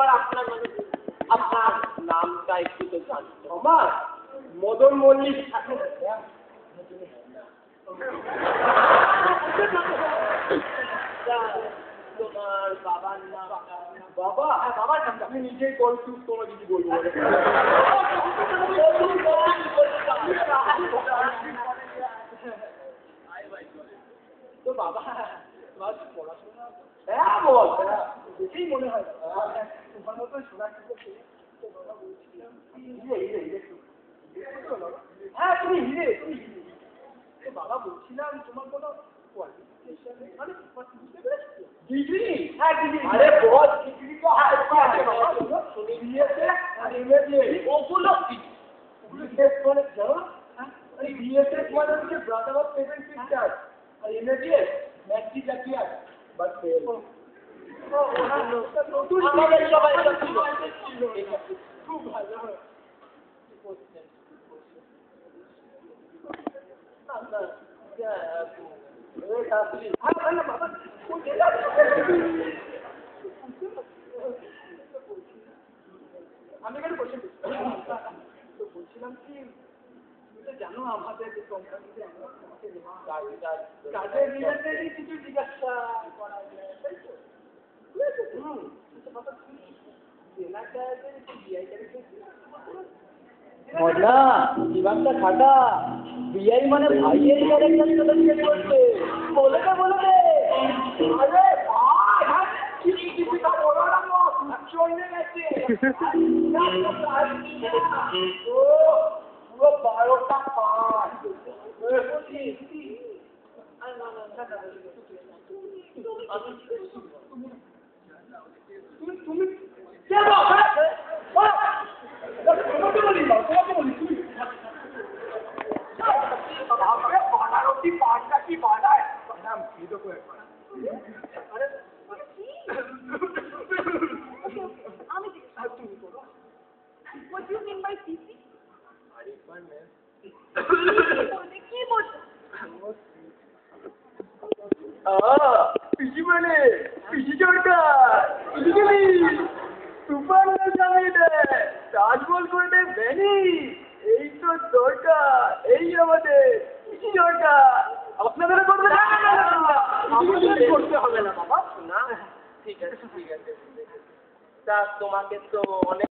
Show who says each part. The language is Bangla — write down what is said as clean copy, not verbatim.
Speaker 1: এবার আপনার আপনার নামটা একটু তো জানতো আমার মদন মল্লিক। তোমার বাবার নাম? বাবা? হ্যাঁ, বাবার নাম আমি নিজেই বলছি, তোমার কিছু বলবো বলে। তো বাবা পড়াশোনা? হ্যাঁ বল, দেখেই মনে হয় তোমার মতো শোনা। হ্যাঁ তুমি হিরে। তো বাবা বলছিলাম তোমার কোনো ডিগ্রি? হ্যাঁ ডিগ্রি। আরে বল ডিগ্রি তো ওগুলো বিএস মানে জানো? আরে বিএসএস মানে হচ্ছে ব্রাদার অফ সেভেন সিস্টার, আর এমএবিএস ম্যাথি জাকিয়ার বাট ফেল। আমাদের সবাই খুব ভালো। আমি কেন বলছিলাম কি জানো আমাদের কোম্পানিতে কাজের রিলেটেডই কিছু জিজ্ঞাসা করা যায়, তাই তো?
Speaker 2: মজা বিভাগটা খাটা বিআই মানে ভাইয়ের ক্যারেক্টার কথা জিজ্ঞেস করছে। বলে দে বলে দে।
Speaker 1: আরে ভাই হ্যাঁ চিঠিটা বলো না গো, চলে গেছে। ও পুরো 12টা পাঁচ। তুমি কেন তোমাকে বলি না, তোমাকে বলি তুমি 12টি পাঁচটা কি বানায় নাম কি তো করে। তুমি করো।
Speaker 3: What do you mean by CC? কি বলছো?
Speaker 2: পিসি মানে পিসি সরকার পিসিগেলি সুপার স্বামী দে রাজবল করে দে ভ্যানি। এই তো দরকার, এই আমাদের পিসি সরকার। আপনাদের করবে না,
Speaker 1: আমাদের করতে হবে না বাবা। না ঠিক আছে তা তোমাকে তো অনেক